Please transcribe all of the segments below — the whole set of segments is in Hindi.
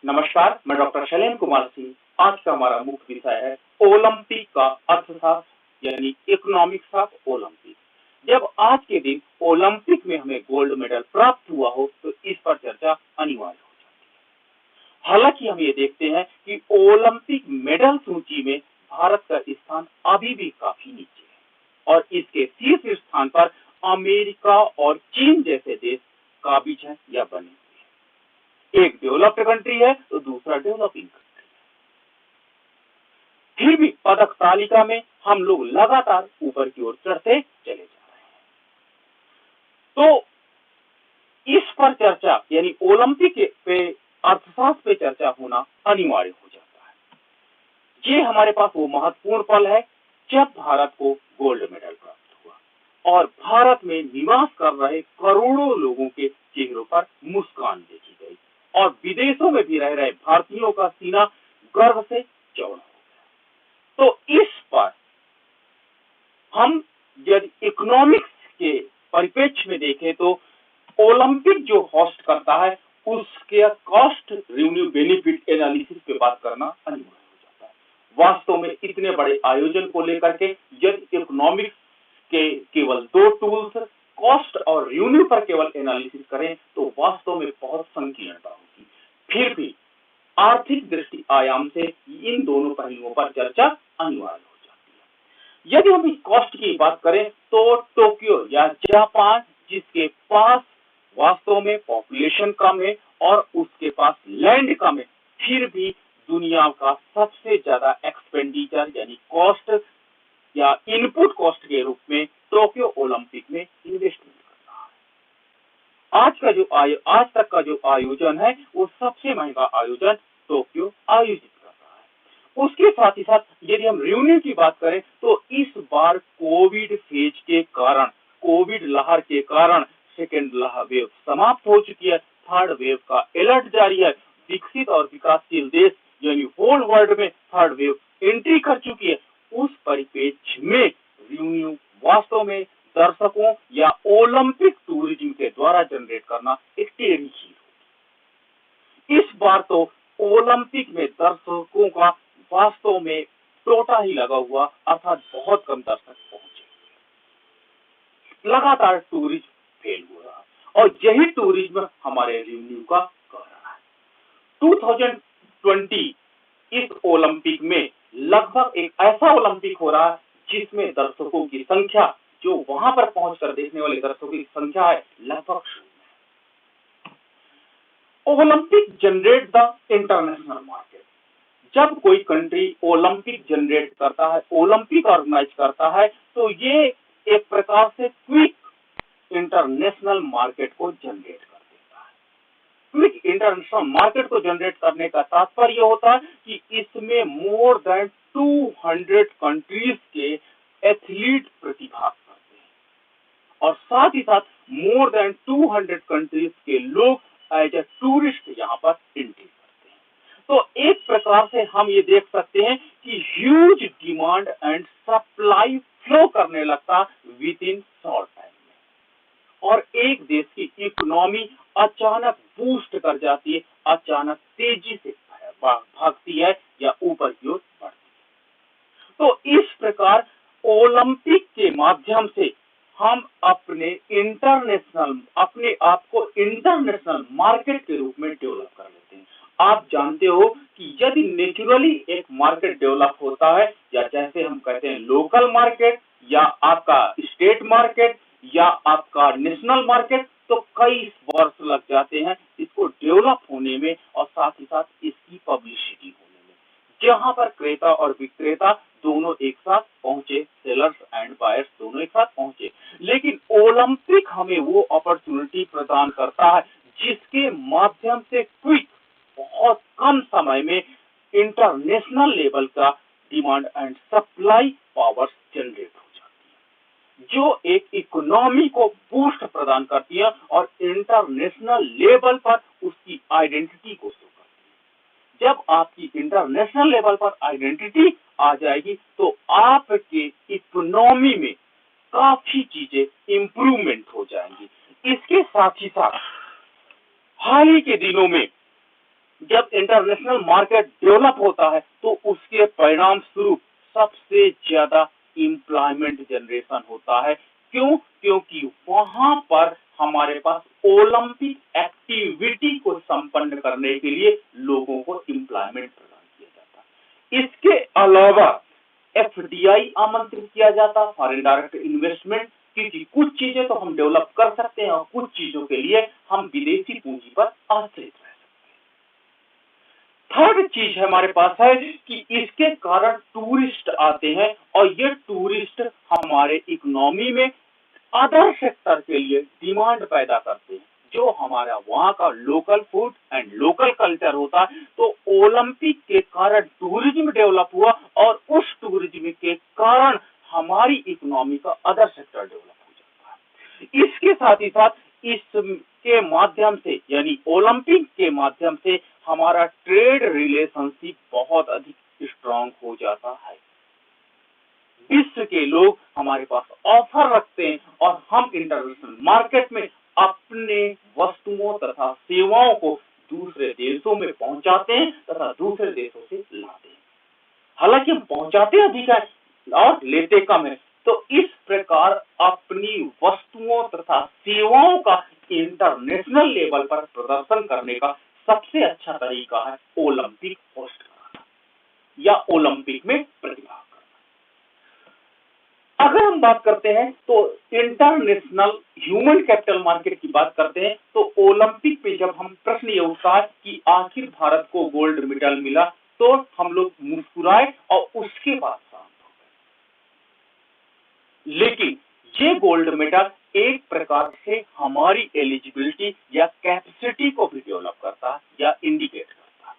नमस्कार, मैं डॉक्टर शैलेंद्र कुमार सिंह। आज का हमारा मुख्य विषय है ओलंपिक का अर्थशास्त्र यानी इकोनॉमिक्स ऑफ ओलंपिक। जब आज के दिन ओलंपिक में हमें गोल्ड मेडल प्राप्त हुआ हो तो इस पर चर्चा अनिवार्य हो जाती है। हालांकि हम ये देखते हैं कि ओलंपिक मेडल सूची में भारत का स्थान अभी भी काफी नीचे है और इसके शीर्ष स्थान पर अमेरिका और चीन जैसे देश काबिज हैं या बने। एक डेवलप्ड कंट्री है तो दूसरा डेवलपिंग कंट्री है। फिर भी पदक तालिका में हम लोग लगातार ऊपर की ओर चढ़ते चले जा रहे हैं। तो इस पर चर्चा यानी ओलंपिक पे अर्थशास्त्र पे चर्चा होना अनिवार्य हो जाता है। ये हमारे पास वो महत्वपूर्ण पल है जब भारत को गोल्ड मेडल प्राप्त हुआ और भारत में निवास कर रहे करोड़ों लोगों के चेहरों पर मुस्कान देखी गई और विदेशों में भी रह रहे भारतीयों का सीना गर्व से चौड़ा हो गया। तो इस पर हम यदि इकोनॉमिक्स के परिप्रेक्ष्य में देखें तो ओलंपिक जो होस्ट करता है उसके कॉस्ट रेवेन्यू बेनिफिट एनालिसिस पे बात करना अनिवार्य हो जाता है। वास्तव में इतने बड़े आयोजन को लेकर के यदि इकोनॉमिक्स के केवल दो टूल्स कॉस्ट और रेवेन्यू पर केवल एनालिसिस करें तो वास्तव में बहुत संकीर्णता होगी। फिर भी आर्थिक दृष्टि आयाम से इन दोनों पहलुओं पर चर्चा अनिवार्य हो जाती है। यदि हम इस कॉस्ट की बात करें तो टोक्यो या जापान जिसके पास वास्तव में पॉपुलेशन कम है और उसके पास लैंड कम है, फिर भी दुनिया का सबसे ज्यादा एक्सपेंडिचर यानी कॉस्ट या इनपुट कॉस्ट के रूप में टोक्यो ओलंपिक में इन्वेस्टमेंट कर रहा है। आज तक का जो आयोजन है वो सबसे महंगा आयोजन टोक्यो आयोजित कर रहा है। उसके साथ ही साथ यदि हम रेवेन्यू की बात करें तो इस बार कोविड फेज के कारण कोविड लहर के कारण सेकेंड वेव समाप्त हो चुकी है। थर्ड वेव का अलर्ट जारी है। विकसित और विकासशील देश यानी होल वर्ल्ड में थर्ड वेव एंट्री कर चुकी है। उस परिप्रेक्ष्य में रेवेन्यू वास्तव में दर्शकों या ओलंपिक टूरिज्म के द्वारा जनरेट करना एक टेढ़ी चीज होगी। इस बार तो ओलंपिक में दर्शकों का वास्तव में टोटा ही लगा हुआ अर्थात बहुत कम दर्शक पहुंचे। लगातार टूरिज्म फेल हो रहा और यही टूरिज्म हमारे रेवेन्यू का कह रहा है। 2020 इस ओलंपिक में लगभग एक ऐसा ओलंपिक हो रहा है जिसमें दर्शकों की संख्या जो वहां पर पहुंचकर देखने वाले दर्शकों की संख्या है लगभग Olympic generate the international market. जब कोई कंट्री ओलंपिक जनरेट करता है ओलंपिक ऑर्गेनाइज करता है तो ये एक प्रकार से क्विक इंटरनेशनल मार्केट को जनरेट कर देता है। क्विक इंटरनेशनल मार्केट को जनरेट करने का तात्पर्य होता है कि इसमें मोर देन 200 कंट्रीज के एथलीट प्रतिभाग करते हैं और साथ ही साथ मोर देन 200 कंट्रीज के लोग एज ए टूरिस्ट यहाँ पर एंट्री करते हैं। तो एक प्रकार से हम ये देख सकते हैं कि huge demand and supply flow करने लगता विद इन शॉर्ट टाइम और एक देश की इकोनॉमी अचानक बूस्ट कर जाती है, अचानक तेजी से भागती है या ऊपर की ओर बढ़ती है। तो इस प्रकार ओलंपिक के माध्यम से हम अपने आप को इंटरनेशनल मार्केट के रूप में डेवलप कर लेते हैं। आप जानते हो कि यदि नेचुरली एक मार्केट डेवलप होता है या जैसे हम कहते हैं लोकल मार्केट या आपका स्टेट मार्केट या आपका नेशनल मार्केट, तो कई वर्ष लग जाते हैं इसको डेवलप होने में और साथ ही साथ इसकी पब्लिसिटी होने में, जहां पर क्रेता और विक्रेता दोनों एक साथ पहुंचे, सेलर्स एंड बायर्स दोनों एक साथ पहुंचे। लेकिन ओलंपिक हमें वो अपॉर्चुनिटी प्रदान करता है जिसके माध्यम से क्विक बहुत कम समय में इंटरनेशनल लेवल का demand and supply power generate हो जाती है जो एक इकोनॉमी को बूस्ट प्रदान करती है और इंटरनेशनल लेवल पर उसकी आइडेंटिटी को शो करती है। जब आपकी इंटरनेशनल लेवल पर आइडेंटिटी आ जाएगी तो आपके इकोनॉमी में काफी चीजें इंप्रूवमेंट हो जाएंगी। इसके साथ ही साथ हाल ही के दिनों में जब इंटरनेशनल मार्केट डेवलप होता है तो उसके परिणाम स्वरूप सबसे ज्यादा एम्प्लॉयमेंट जनरेशन होता है। क्यों? क्योंकि वहां पर हमारे पास ओलंपिक एक्टिविटी को संपन्न करने के लिए लोगों को एम्प्लॉयमेंट प्रदान किया जाता है। इसके अलावा एफडीआई आमंत्रित किया जाता, फॉरेन डायरेक्ट इन्वेस्टमेंट, क्योंकि कुछ चीजें तो हम डेवलप कर सकते हैं और कुछ चीजों के लिए हम विदेशी पूंजी पर आश्रित रह सकते हैं। थर्ड चीज हमारे पास है कि इसके कारण टूरिस्ट आते हैं और ये टूरिस्ट हमारे इकोनॉमी में अदर सेक्टर के लिए डिमांड पैदा करते हैं, जो हमारा वहां का local food and local culture होता है। तो ओलंपिक के कारण टूरिज्म डेवलप हुआ और उस टूरिज्म के कारण हमारी इकोनॉमी का अदर सेक्टर डेवलप हो जाता है। इसके साथ ही साथ इसके माध्यम से यानी ओलंपिक के माध्यम से हमारा ट्रेड रिलेशनशिप बहुत अधिक स्ट्रांग हो जाता है। विश्व के लोग हमारे पास ऑफर रखते हैं और हम इंटरनेशनल मार्केट में अपने वस्तुओं तथा सेवाओं को दूसरे देशों में पहुंचाते हैं तथा दूसरे देशों से लाते हैं। हालांकि हम पहुंचाते अधिक है और लेते कम है। तो इस प्रकार अपनी वस्तुओं तथा सेवाओं का इंटरनेशनल लेवल पर प्रदर्शन करने का सबसे अच्छा तरीका है ओलंपिक होस्ट करना या ओलंपिक में प्रतिभाग करना। अगर हम बात करते हैं तो इंटरनेशनल ह्यूमन कैपिटल मार्केट की बात करते हैं तो ओलंपिक पे जब हम प्रश्न ये उठता है कि आखिर भारत को गोल्ड मेडल मिला तो हम लोग मुस्कुराए और उसके बाद शांत हो गए। लेकिन ये गोल्ड मेडल एक प्रकार से हमारी एलिजिबिलिटी या कैपेसिटी को भी डेवलप करता है या इंडिकेट करता है।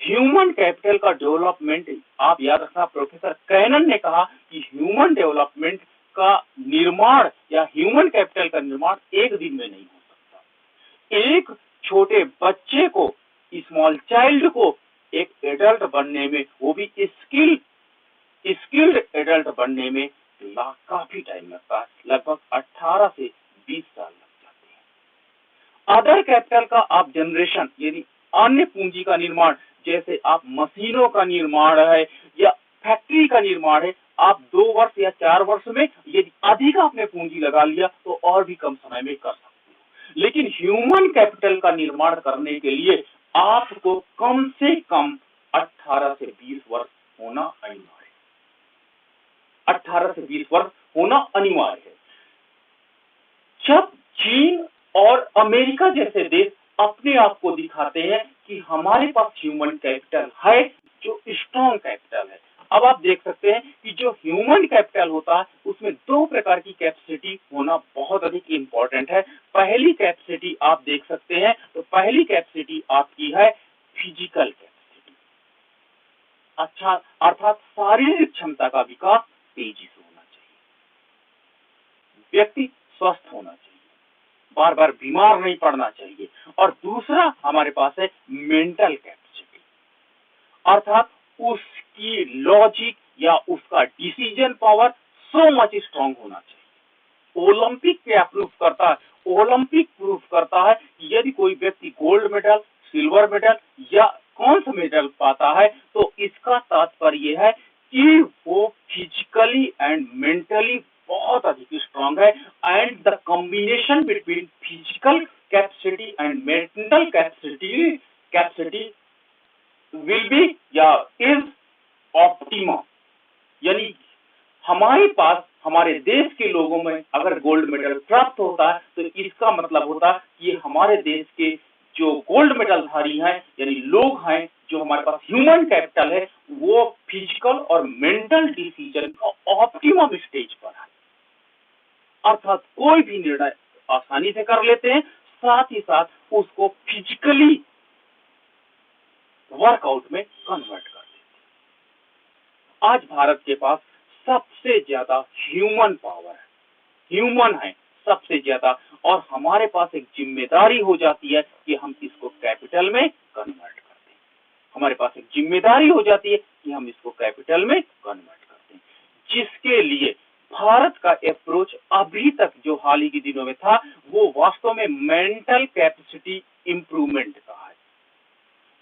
ह्यूमन कैपिटल का डेवलपमेंट, आप याद रखना, प्रोफेसर कैनन ने कहा कि ह्यूमन डेवलपमेंट का निर्माण या ह्यूमन कैपिटल का निर्माण एक दिन में नहीं हो सकता। एक छोटे बच्चे को, स्मॉल चाइल्ड को एक एडल्ट बनने में, वो भी स्किल्ड एडल्ट बनने में काफी टाइम लगता है, लगभग 18 से 20 साल लग जाते हैं। अदर कैपिटल का आप जनरेशन यानी अन्य पूंजी का निर्माण, जैसे आप मशीनों का निर्माण है या फैक्ट्री का निर्माण है, आप 2 वर्ष या 4 वर्ष में यदि अधिक आपने पूंजी लगा लिया तो और भी कम समय में कर सकते हो। लेकिन ह्यूमन कैपिटल का निर्माण करने के लिए आपको कम से कम 18 से 20 वर्ष होना अनिवार्य है। 18 से 20 वर्ष होना अनिवार्य है। जब चीन और अमेरिका जैसे देश अपने आप को दिखाते हैं कि हमारे पास ह्यूमन कैपिटल है जो स्ट्रॉन्ग कैपिटल है। अब आप देख सकते हैं कि जो ह्यूमन कैपिटल होता है उसमें 2 प्रकार की कैपेसिटी होना बहुत अधिक इंपॉर्टेंट है। पहली कैपेसिटी आप देख सकते हैं, तो पहली कैपेसिटी आपकी है फिजिकल कैपेसिटी, अच्छा अर्थात शारीरिक क्षमता का विकास तेजी से होना चाहिए, व्यक्ति स्वस्थ होना चाहिए, बार बार बीमार नहीं पड़ना चाहिए। और दूसरा हमारे पास है मेंटल कैपेसिटी, अर्थात उसकी लॉजिक या उसका decision power so much strong होना चाहिए। ओलंपिक क्या प्रूफ करता है? ओलंपिक प्रूफ करता है कि यदि कोई व्यक्ति गोल्ड मेडल, सिल्वर मेडल या कांस्य मेडल पाता है तो इसका तात्पर्य है कि वो फिजिकली एंड मेंटली बहुत अधिक स्ट्रांग है and the combination between physical capacity and mental capacity will be या इज ऑप्टिमा। यानी हमारे पास, हमारे देश के लोगों में अगर गोल्ड मेडल प्राप्त होता है तो इसका मतलब होता है कि हमारे देश के जो गोल्ड मेडलधारी हैं यानी लोग हैं, जो हमारे पास ह्यूमन कैपिटल है, वो फिजिकल और मेंटल डिसीजन का ऑप्टिमम स्टेज पर है, अर्थात कोई भी निर्णय आसानी से कर लेते हैं, साथ ही साथ उसको फिजिकली वर्कआउट में कन्वर्ट कर देते हैं। आज भारत के पास सबसे ज्यादा ह्यूमन पावर है, ह्यूमन है सबसे ज्यादा, और हमारे पास एक जिम्मेदारी हो जाती है कि हम इसको कैपिटल में कन्वर्ट करते हैं। हमारे पास एक जिम्मेदारी हो जाती है कि हम इसको कैपिटल में कन्वर्ट करते हैं, जिसके लिए भारत का अप्रोच अभी तक जो हाल ही के दिनों में था वो वास्तव में मेंटल कैपेसिटी इंप्रूवमेंट का है।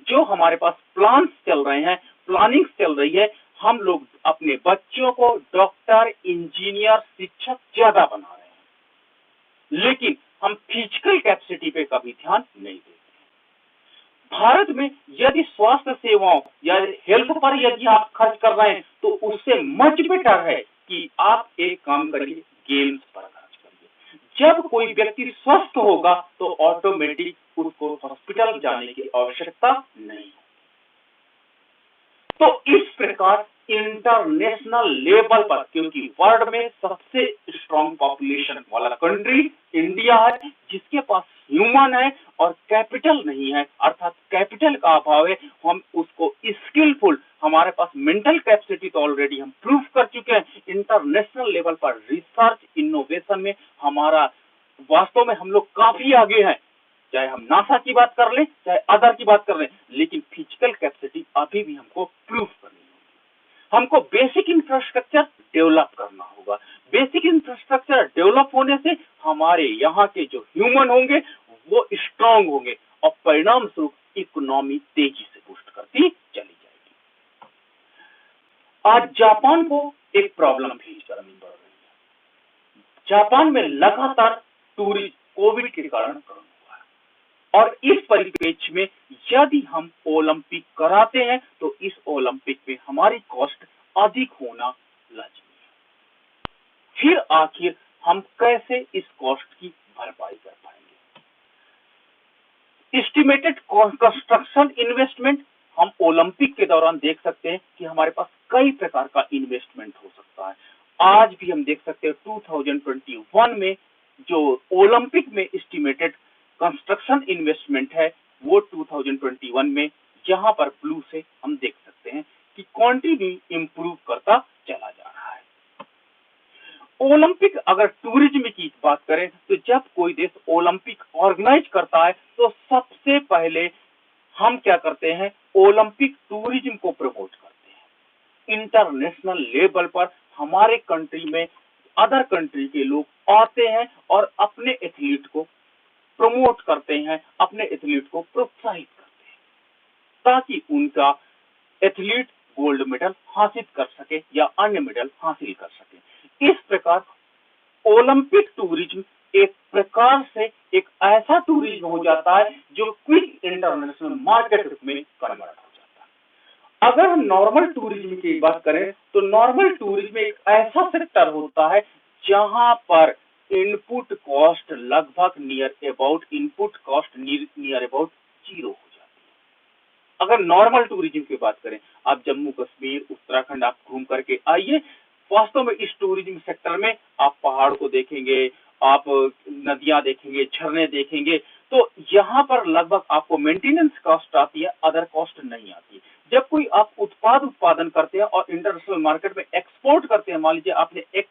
जो हमारे पास प्लान्स चल रहे हैं, प्लानिंग चल रही है, हम लोग अपने बच्चों को डॉक्टर, इंजीनियर, शिक्षक ज्यादा बना रहे हैं, लेकिन हम फिजिकल कैपेसिटी पे कभी ध्यान नहीं देते। भारत में यदि स्वास्थ्य सेवाओं या हेल्थ पर यदि आप खर्च कर रहे हैं तो उससे मच बेटर है कि आप एक काम करिए, गेम्स पर खर्च करिए। जब कोई व्यक्ति स्वस्थ होगा तो ऑटोमेटिक उसको हॉस्पिटल जाने की आवश्यकता नहीं। तो इस प्रकार इंटरनेशनल लेवल पर, क्योंकि वर्ल्ड में सबसे स्ट्रॉन्ग पॉपुलेशन वाला कंट्री इंडिया है, जिसके पास ह्यूमन है और कैपिटल नहीं है, अर्थात कैपिटल का अभाव है, हम उसको स्किलफुल, हमारे पास मेंटल कैपेसिटी तो ऑलरेडी हम प्रूफ कर चुके हैं। इंटरनेशनल लेवल पर रिसर्च इनोवेशन में हमारा वास्तव में हम लोग काफी आगे हैं, चाहे हम नासा की बात कर लें, चाहे अदर की बात कर लें, लेकिन फिजिकल कैपेसिटी अभी भी हमको प्रूफ करनी होगी। हमको बेसिक इंफ्रास्ट्रक्चर डेवलप करना होगा। बेसिक इंफ्रास्ट्रक्चर डेवलप होने से हमारे यहाँ के जो ह्यूमन होंगे वो स्ट्रांग होंगे और परिणाम स्वरूप इकोनॉमी तेजी से बूस्ट करती चली जाएगी। आज जापान को एक प्रॉब्लम फेस करनी पड़ रही है। जापान में लगातार टूरिज्म कोविड के कारण और इस परिप्रेक्ष्य में यदि हम ओलंपिक कराते हैं तो इस ओलंपिक में हमारी कॉस्ट अधिक होना लाजमी है। फिर आखिर हम कैसे इस कॉस्ट की भरपाई कर पाएंगे? एस्टिमेटेड कंस्ट्रक्शन इन्वेस्टमेंट हम ओलंपिक के दौरान देख सकते हैं कि हमारे पास कई प्रकार का इन्वेस्टमेंट हो सकता है। आज भी हम देख सकते हैं 2021 में जो ओलंपिक में एस्टिमेटेड कंस्ट्रक्शन इन्वेस्टमेंट है वो 2021 में जहां पर ब्लू से हम देख सकते हैं कि कंटिन्यू इंप्रूव करता चला जा रहा है। ओलंपिक अगर टूरिज्म की बात करें तो जब कोई देश ओलंपिक ऑर्गेनाइज करता है तो सबसे पहले हम क्या करते हैं, ओलंपिक टूरिज्म को प्रमोट करते हैं। इंटरनेशनल लेवल पर हमारे कंट्री में अदर कंट्री के लोग आते हैं और अपने एथलीट को प्रमोट करते हैं, अपने एथलीट को प्रोत्साहित करते हैं ताकि उनका एथलीट गोल्ड मेडल हासिल कर सके या अन्य मेडल हासिल कर सके। इस प्रकार ओलंपिक टूरिज्म एक प्रकार से एक ऐसा टूरिज्म हो जाता है जो क्विक इंटरनेशनल मार्केट में कन्वर्ट हो जाता है। अगर हम नॉर्मल टूरिज्म की बात करें तो नॉर्मल टूरिज्म एक ऐसा सेक्टर होता है जहां पर इनपुट कॉस्ट लगभग नियर अबाउट जीरो हो जाती है। अगर नॉर्मल टूरिज्म की बात करें, आप जम्मू कश्मीर, उत्तराखंड आप घूम करके आइए, वास्तव में इस टूरिज्म सेक्टर में आप पहाड़ को देखेंगे, आप नदियां देखेंगे, झरने देखेंगे, तो यहाँ पर लगभग आपको मेंटेनेंस कॉस्ट आती है, अदर कॉस्ट नहीं आती। जब कोई आप उत्पादन करते हैं और इंटरनेशनल मार्केट में एक्सपोर्ट करते हैं, मान लीजिए आपने एक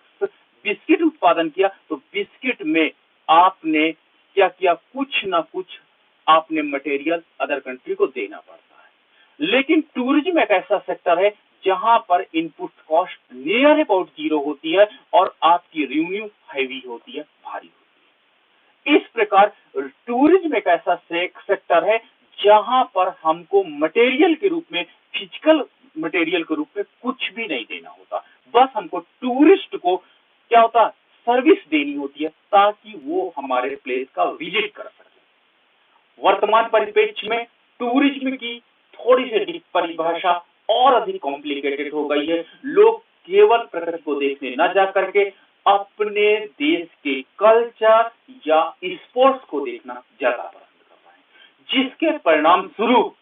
बिस्किट उत्पादन किया तो बिस्किट में आपने क्या किया, कुछ ना कुछ आपने मटेरियल अदर कंट्री को देना पड़ता है। लेकिन टूरिज्म एक ऐसा सेक्टर है जहां पर input cost near about zero होती है और आपकी रेवेन्यू हैवी होती है, भारी होती है। इस प्रकार टूरिज्म एक ऐसा सेक्टर है जहां पर हमको मटेरियल के रूप में, फिजिकल मटेरियल के रूप में कुछ भी नहीं देना होता, बस हमको टूरिस्ट को क्या होता है, सर्विस देनी होती है ताकि वो हमारे प्लेस का विजिट कर सके। वर्तमान परिप्रेक्ष्य में टूरिज्म की थोड़ी सी परिभाषा और अधिक कॉम्प्लिकेटेड हो गई है। लोग केवल प्रकृति को देखने न जा करके अपने देश के कल्चर या स्पोर्ट्स को देखना ज्यादा पसंद कर रहे हैं, जिसके परिणाम स्वरूप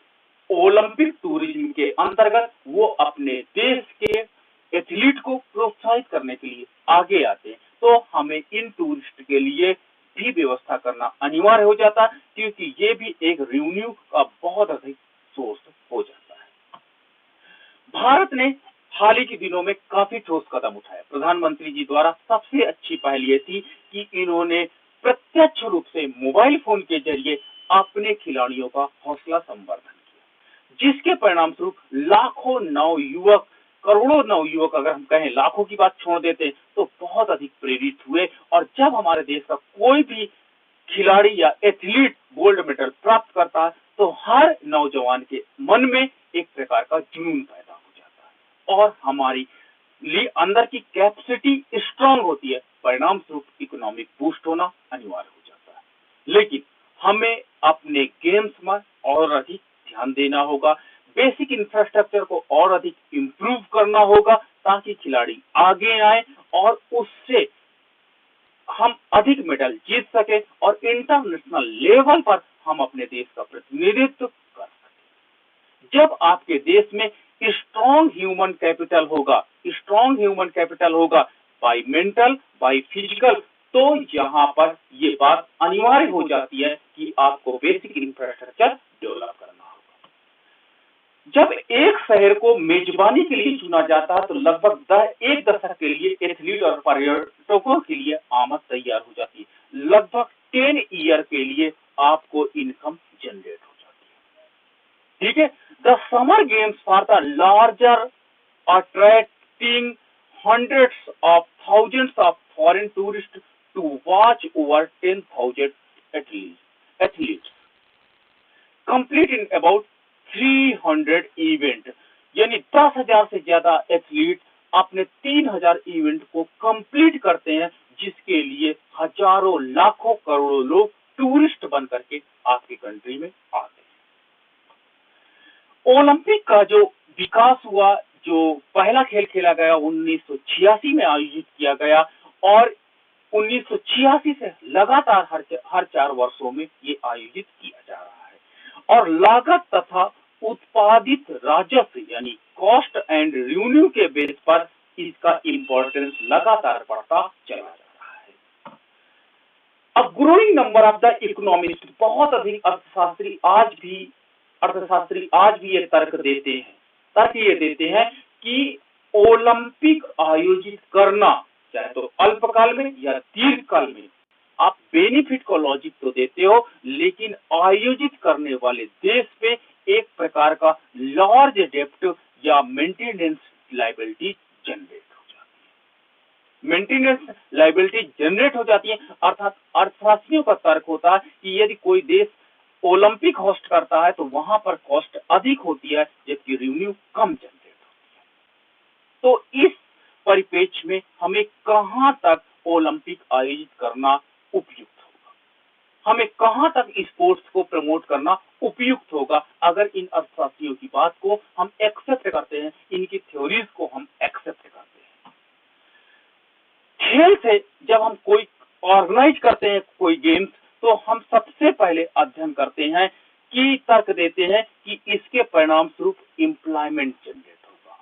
ओलंपिक टूरिज्म के अंतर्गत वो अपने देश के एथलीट को प्रोत्साहित करने के लिए आगे आते हैं। तो हमें इन टूरिस्ट के लिए भी व्यवस्था करना अनिवार्य हो जाता है, क्योंकि ये भी एक रेवेन्यू का बहुत अधिक सोर्स हो जाता है। भारत ने हाल ही के दिनों में काफी ठोस कदम उठाए। प्रधानमंत्री जी द्वारा सबसे अच्छी पहल ये थी कि इन्होंने प्रत्यक्ष रूप से मोबाइल फोन के जरिए अपने खिलाड़ियों का हौसला संवर्धन किया, जिसके परिणाम स्वरूप लाखों नवयुवक, करोड़ों नवयुवक, अगर हम कहें लाखों की बात छोड़ देते तो बहुत अधिक प्रेरित हुए। और जब हमारे देश का कोई भी खिलाड़ी या एथलीट गोल्ड मेडल प्राप्त करता है तो हर नौजवान के मन में एक प्रकार का जुनून पैदा हो जाता है और हमारी अंदर की कैपेसिटी स्ट्रांग होती है, परिणाम स्वरूप इकोनॉमिक बूस्ट होना अनिवार्य हो जाता है। लेकिन हमें अपने गेम्स में और अधिक ध्यान देना होगा, बेसिक इंफ्रास्ट्रक्चर को और अधिक इंप्रूव करना होगा ताकि खिलाड़ी आगे आए और उससे हम अधिक मेडल जीत सके और इंटरनेशनल लेवल पर हम अपने देश का प्रतिनिधित्व कर सके। जब आपके देश में स्ट्रॉन्ग ह्यूमन कैपिटल होगा बाय मेंटल बाय फिजिकल, तो यहाँ पर ये बात अनिवार्य हो जाती है कि आपको बेसिक इंफ्रास्ट्रक्चर डेवलप करना होगा। जब एक शहर को मेजबानी के लिए चुना जाता है तो लगभग एक दशक के लिए एथलीट और पर्यटकों के लिए आमद तैयार हो जाती है। लगभग 10 ईयर के लिए आपको इनकम जनरेट हो जाती है। ठीक है, the summer games for the larger attracting hundreds of thousands of foreign tourists to watch over 10,000 athletes complete in about 300 event, यानी 10,000 से ज्यादा एथलीट अपने 3,000 इवेंट को कंप्लीट करते हैं, जिसके लिए हजारों लाखों करोड़ों लोग टूरिस्ट बन करके आपकी कंट्री में आते हैं। ओलंपिक का जो विकास हुआ, जो पहला खेल खेला गया 1986 में आयोजित किया गया और 1986 से लगातार हर 4 वर्षों में ये आयोजित किया जा रहा है और लागत तथा उत्पादित राजस्व यानी कॉस्ट एंड रेवेन्यू के बेस पर इसका इम्पोर्टेंस लगातार बढ़ता चला जा रहा है। अब growing number of the economist, बहुत अधिक अर्थशास्त्री आज भी ये तर्क ये देते हैं कि ओलंपिक आयोजित करना चाहे तो अल्पकाल में या दीर्घकाल में आप बेनिफिट को लॉजिक तो देते हो, लेकिन आयोजित करने वाले देश पे एक प्रकार का लार्ज डेब्ट या मेंटेनेंस लायबिलिटी जनरेट हो जाती है। अर्थात अर्थशास्त्रियों का तर्क होता है कि यदि कोई देश ओलंपिक होस्ट करता है तो वहां पर कॉस्ट अधिक होती है जबकि रेवेन्यू कम जनरेट होती है। तो इस परिप्रेक्ष्य में हमें कहां तक ओलंपिक आयोजित करना उपयुक्त होगा, हमें कहां तक स्पोर्ट्स को प्रमोट करना उपयुक्त होगा, अगर इन अर्थशास्त्रियों की बात को हम एक्सेप्ट करते हैं, इनकी थ्योरीज को हम एक्सेप्ट करते हैं। खेल से जब हम कोई ऑर्गेनाइज करते हैं कोई गेम्स, तो हम सबसे पहले अध्ययन करते हैं कि तर्क देते हैं कि इसके परिणाम स्वरूप एम्प्लॉयमेंट जनरेट होगा,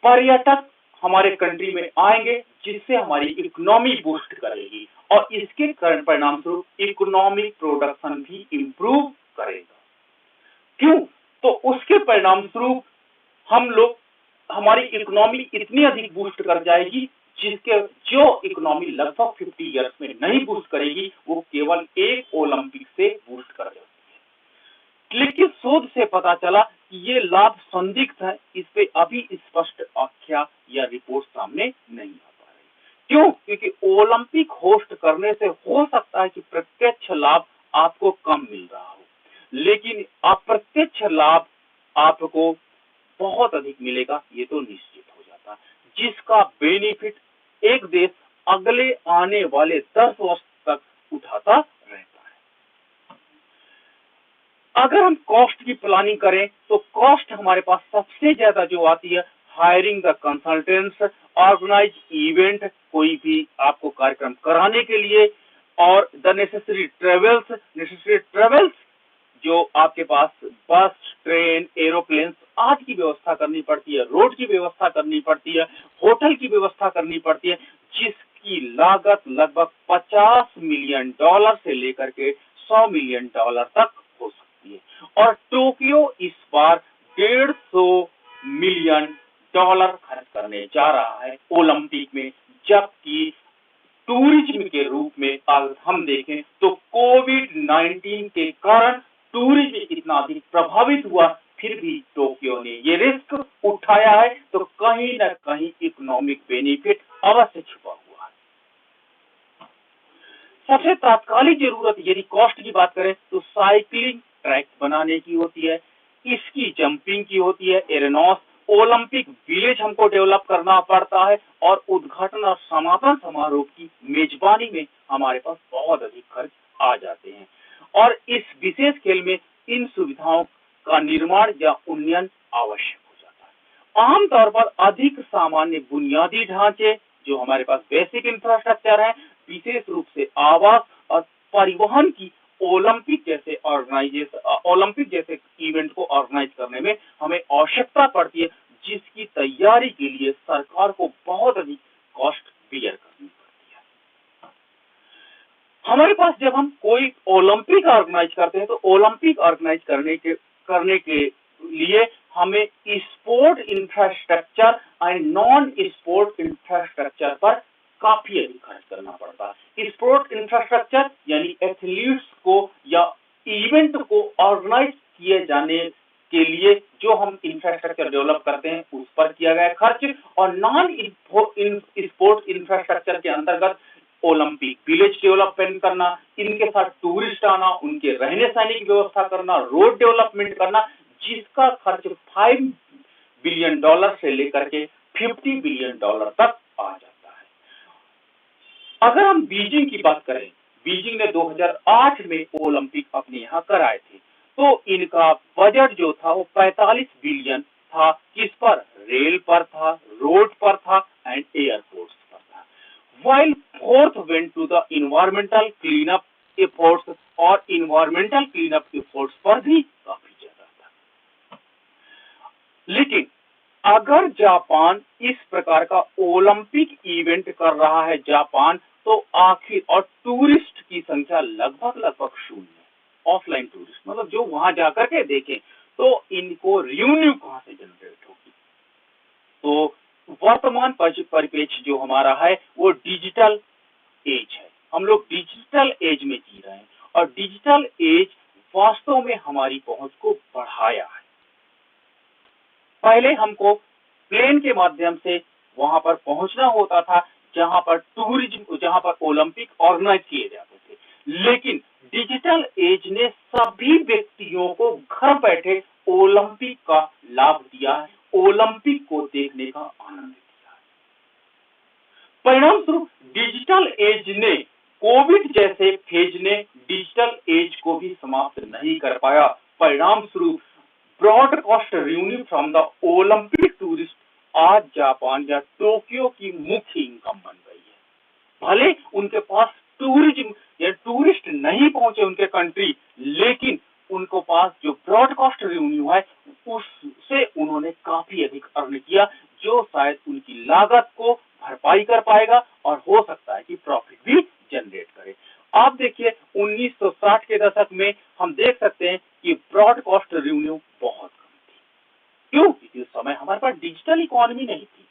पर्यटक हमारे कंट्री में आएंगे जिससे हमारी इकोनॉमी बूस्ट करेगी और इसके परिणाम स्वरूप इकोनॉमिक प्रोडक्शन भी इंप्रूव करेगा। क्यों? तो उसके परिणाम स्वरूप हमारी इकोनॉमी इतनी अधिक बूस्ट कर जाएगी जो इकोनॉमी लगभग 50 इयर्स में नहीं बूस्ट करेगी, वो केवल एक ओलंपिक से बूस्ट कर जाती है। लेकिन शोध से पता चला कि ये लाभ संदिग्ध है, इस पे अभी स्पष्ट व्याख्या या रिपोर्ट सामने नहीं आ पा रही। क्यों? क्योंकि ओलंपिक होस्ट करने से हो सकता है कि प्रत्यक्ष लाभ आपको कम मिल रहा हो, लेकिन अप्रत्यक्ष लाभ आपको बहुत अधिक मिलेगा, ये तो निश्चित हो जाता है, जिसका बेनिफिट एक देश अगले आने वाले 10 वर्ष तक उठाता रहता है। अगर हम कॉस्ट की प्लानिंग करें तो कॉस्ट हमारे पास सबसे ज्यादा जो आती है, hiring the consultants, organise event, कोई भी आपको कार्यक्रम कराने के लिए, और द नेसेसरी ट्रेवल्स जो आपके पास बस, ट्रेन, एरोप्लेन आदि की व्यवस्था करनी पड़ती है, रोड की व्यवस्था करनी पड़ती है, होटल की व्यवस्था करनी पड़ती है, जिसकी लागत लगभग $50 मिलियन से लेकर के $100 मिलियन तक हो सकती है। और टोक्यो इस बार $150 मिलियन खर्च करने जा रहा है ओलंपिक में, जबकि टूरिज्म के रूप में अगर हम देखें तो कोविड-19 के कारण टूरिज्म इतना अधिक प्रभावित हुआ, फिर भी टोक्यो ने ये रिस्क उठाया है, तो कहीं न कहीं इकोनॉमिक बेनिफिट अवश्य छुपा हुआ है। सबसे तात्कालिक जरूरत यदि कॉस्ट की बात करें तो साइकिलिंग ट्रैक बनाने की होती है, इसकी जंपिंग की होती है, एरेनॉस ओलंपिक विलेज हमको डेवलप करना पड़ता है और उद्घाटन और समापन समारोह की मेजबानी में हमारे पास बहुत अधिक खर्च आ जाते हैं और इस विशेष खेल में इन सुविधाओं का निर्माण या उन्नयन आवश्यक हो जाता है। आमतौर पर अधिक सामान्य बुनियादी ढांचे जो हमारे पास बेसिक इंफ्रास्ट्रक्चर है, विशेष रूप से आवास और परिवहन की ओलंपिक जैसे इवेंट को ऑर्गेनाइज करने में हमें आवश्यकता पड़ती है, जिसकी तैयारी के लिए सरकार को बहुत अधिक कॉस्ट बियर करनी पड़ती है। हमारे पास जब हम कोई ओलंपिक ऑर्गेनाइज करते हैं तो ओलंपिक ऑर्गेनाइज करने के लिए हमें sport infrastructure and non sport infrastructure पर काफी अधिक खर्च करना पड़ता है। स्पोर्ट इंफ्रास्ट्रक्चर यानी एथलीट्स को या इवेंट को ऑर्गेनाइज किए जाने के लिए जो हम इंफ्रास्ट्रक्चर डेवलप करते हैं उस पर किया गया खर्च, और नॉन स्पोर्ट इंफ्रास्ट्रक्चर के अंतर्गत ओलंपिक विलेज डेवलपमेंट करना, इनके साथ टूरिस्ट आना, उनके रहने सहने की व्यवस्था करना, रोड डेवलपमेंट करना, जिसका खर्च $5 बिलियन से लेकर के $50 बिलियन तक आ जाता है। अगर हम बीजिंग की बात करें, बीजिंग ने 2008 में ओलंपिक अपने यहाँ कराए थे, तो इनका बजट जो था वो 45 बिलियन था। किस पर? रेल पर था, रोड पर था एंड एयरपोर्ट्स पर था। While fourth went to the environmental cleanup efforts, और environmental cleanup efforts पर भी काफी ज्यादा था। लेकिन अगर जापान इस प्रकार का ओलंपिक इवेंट कर रहा है जापान, तो आखिर और टूरिस्ट की संख्या लगभग शून्य, ऑफलाइन टूरिस्ट मतलब जो वहां जाकर के देखें, तो इनको रेवेन्यू कहां से जनरेट होगी? तो वर्तमान परिपेक्ष जो हमारा है वो डिजिटल एज है। हम लोग डिजिटल एज में जी रहे हैं और डिजिटल एज वास्तव में हमारी पहुंच को बढ़ाया है। पहले हमको प्लेन के माध्यम से वहां पर पहुंचना होता था जहां पर ओलंपिक ऑर्गेनाइज किए जाते थे, लेकिन डिजिटल एज ने सभी व्यक्तियों को घर बैठे ओलंपिक का लाभ दिया है, ओलंपिक को देखने का आनंद दिया है। परिणाम स्वरूप डिजिटल एज ने, कोविड जैसे फेज ने डिजिटल एज को भी समाप्त नहीं कर पाया। परिणाम स्वरूप broadcast revenue from the Olympic tourist आज जापान या टोक्यो की मुख्य इनकम बन गई है। भले उनके पास टूरिज्म या टूरिस्ट नहीं पहुंचे उनके कंट्री, लेकिन उनको पास जो ब्रॉडकास्ट रेवेन्यू है उससे उन्होंने काफी अधिक अर्न किया, जो शायद उनकी लागत को भरपाई कर पाएगा और हो सकता है कि प्रॉफिट भी जनरेट करे। आप देखिए 1960 के दशक में हम देख सकते हैं कि ब्रॉडकास्ट रेवेन्यू बहुत कम थी। क्यों? क्योंकि उस समय हमारे पास डिजिटल इकोनॉमी नहीं थी,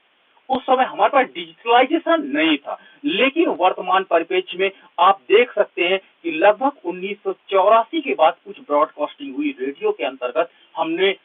उस समय हमारे पास डिजिटलाइजेशन नहीं था। लेकिन वर्तमान परिप्रेक्ष्य में आप देख सकते हैं कि लगभग 1984 के बाद कुछ ब्रॉडकास्टिंग हुई रेडियो के अंतर्गत, हमने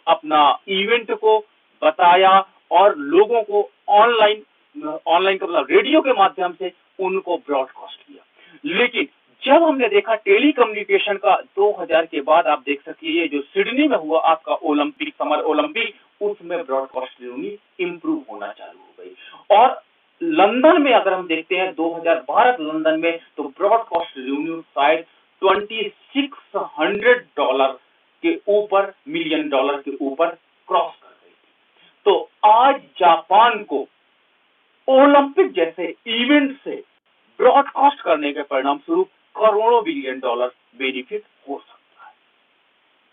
अपना इवेंट को बताया और लोगों को ऑनलाइन का मतलब रेडियो के माध्यम से उनको ब्रॉडकास्ट किया। लेकिन जब हमने देखा टेलीकम्युनिकेशन का 2000 के बाद, आप देख सकते हैं ये जो सिडनी में हुआ आपका ओलंपिक, समर ओलंपिक, उसमें ब्रॉडकास्ट रेवेन्यू इंप्रूव होना चालू हो गई। और लंदन में अगर हम देखते हैं 2012 लंदन में, तो ब्रॉडकास्ट रेवेन्यू शायद $2600 के ऊपर, मिलियन डॉलर के ऊपर क्रॉस कर गई थी। तो आज जापान को ओलंपिक जैसे इवेंट से ब्रॉडकास्ट करने के परिणाम स्वरूप करोड़ों बिलियन डॉलर बेनिफिट हो सकता है।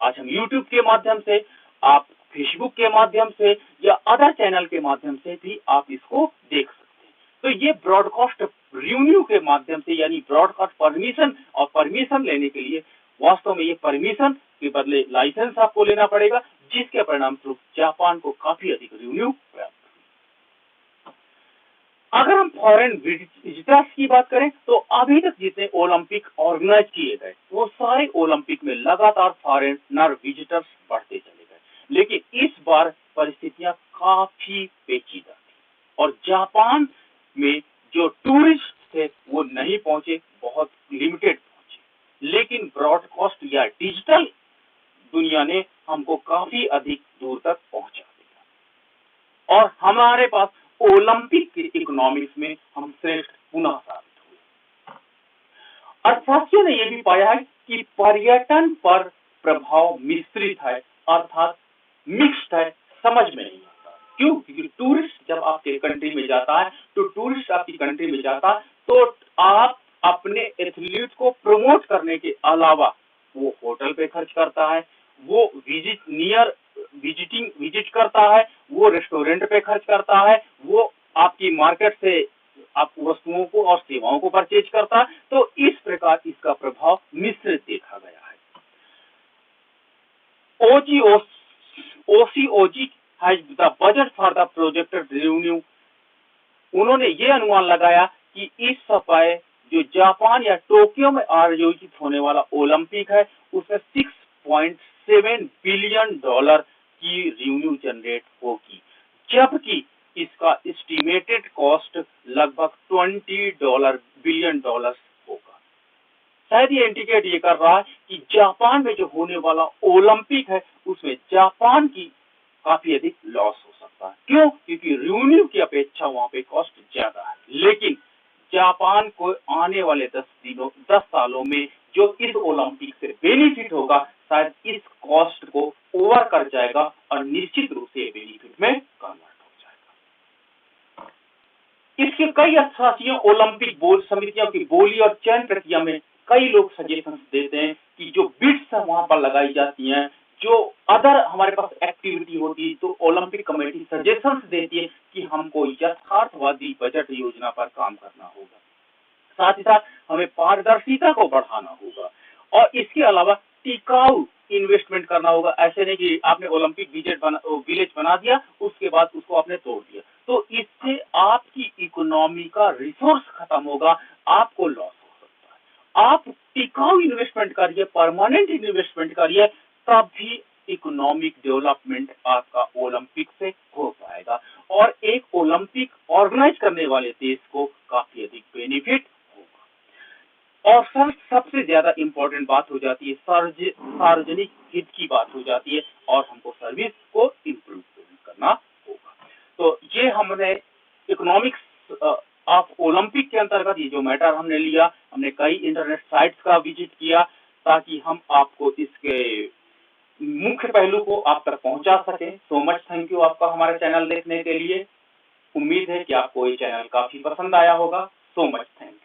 आज हम यूट्यूब के माध्यम से, आप फेसबुक के माध्यम से या अदर चैनल के माध्यम से भी आप इसको देख सकते हैं। तो ये ब्रॉडकास्ट रेवेन्यू के माध्यम से, यानी ब्रॉडकास्ट परमिशन, और परमिशन लेने के लिए वास्तव में ये परमिशन के बदले लाइसेंस आपको लेना पड़ेगा, जिसके परिणाम स्वरूप जापान को काफी अधिक रेवेन्यू प्राप्त। अगर हम फॉरेन विजिटर्स की बात करें, तो अभी तक जितने ओलंपिक ऑर्गेनाइज किए गए वो सारे ओलंपिक में लगातार फॉरेनर विजिटर्स बढ़ते चले गए, लेकिन इस बार परिस्थितियां काफी पेचीदा थी और जापान में जो टूरिस्ट थे वो नहीं पहुंचे, बहुत लिमिटेड पहुंचे, लेकिन ब्रॉडकास्ट या डिजिटल दुनिया ने हमको काफी अधिक दूर तक पहुंचा दिया और हमारे पास ओलंपिक के इकोनॉमिक्स में हम श्रेष्ठ पुनः साबित हुए। अर्थशास्त्रियों ने यह भी पाया है कि पर्यटन पर प्रभाव मिश्रित है, अर्थात मिक्स्ड है, समझ में नहीं आता। क्यों? क्योंकि टूरिस्ट जब आपके कंट्री में जाता है तो टूरिस्ट आपकी कंट्री में जाता है तो आप अपने एथलीट को प्रमोट करने के अलावा वो होटल पे खर्च करता है, वो विजिट करता है, वो रेस्टोरेंट पे खर्च करता है, वो आपकी मार्केट से आप वस्तुओं को और सेवाओं को परचेज करता है। तो इस प्रकार इसका प्रभाव मिश्रित देखा गया है। OCOG has the budget for the projected revenue। उन्होंने ये अनुमान लगाया कि इस समय जो जापान या टोक्यो में आयोजित होने वाला ओलंपिक है उसमें $6.7 बिलियन की रेवेन्यू जनरेट होगी, जबकि इसका एस्टिमेटेड कॉस्ट लगभग $20 बिलियन होगा। शायद ये इंडिकेट ये कर रहा है कि जापान में जो होने वाला ओलंपिक है उसमें जापान की काफी अधिक लॉस हो सकता है। क्यों? क्योंकि रेवेन्यू की अपेक्षा वहां पे कॉस्ट ज्यादा है, लेकिन जापान को आने वाले 10 सालों में जो इस ओलंपिक से बेनिफिट होगा शायद इस कॉस्ट को ओवर कर जाएगा और निश्चित रूप से बेनिफिट में कन्वर्ट हो जाएगा। इसके कई अर्थशास्त्रियों ओलंपिक बोर्ड समितियों की बोली और चयन प्रक्रिया में कई लोग सजेशन देते हैं कि जो बिड्स वहां पर लगाई जाती हैं, जो अदर हमारे पास एक्टिविटी होती है, तो ओलंपिक कमेटी सजेशंस देती है कि हमको यथार्थवादी बजट योजना पर काम करना होगा, साथ ही साथ हमें पारदर्शिता को बढ़ाना होगा और इसके अलावा टिकाऊ इन्वेस्टमेंट करना होगा। ऐसे नहीं कि आपने ओलंपिक विलेज बना दिया उसके बाद उसको आपने तोड़ दिया, तो इससे आपकी इकोनॉमी का रिसोर्स खत्म होगा, आपको लॉस हो सकता है। आप टिकाऊ इन्वेस्टमेंट करिए, परमानेंट इन्वेस्टमेंट करिए, तब भी इकोनॉमिक डेवलपमेंट आपका ओलंपिक से हो पाएगा और एक ओलंपिक ऑर्गेनाइज करने वाले देश को काफी अधिक बेनिफिट होगा। और सर सबसे ज्यादा इंपॉर्टेंट बात हो जाती है सार्वजनिक हित की बात हो जाती है और हमको सर्विस को इम्प्रूव करना होगा। तो ये हमने इकोनॉमिक्स ऑफ ओलंपिक के अंतर्गत ये जो मैटर हमने लिया, हमने कई इंटरनेट साइट्स का विजिट किया ताकि हम आपको इसके मुख्य पहलू को आप तक पहुंचा सके। सो मच थैंक यू आपका हमारे चैनल देखने के लिए। उम्मीद है कि आपको ये चैनल काफी पसंद आया होगा। So much thank you.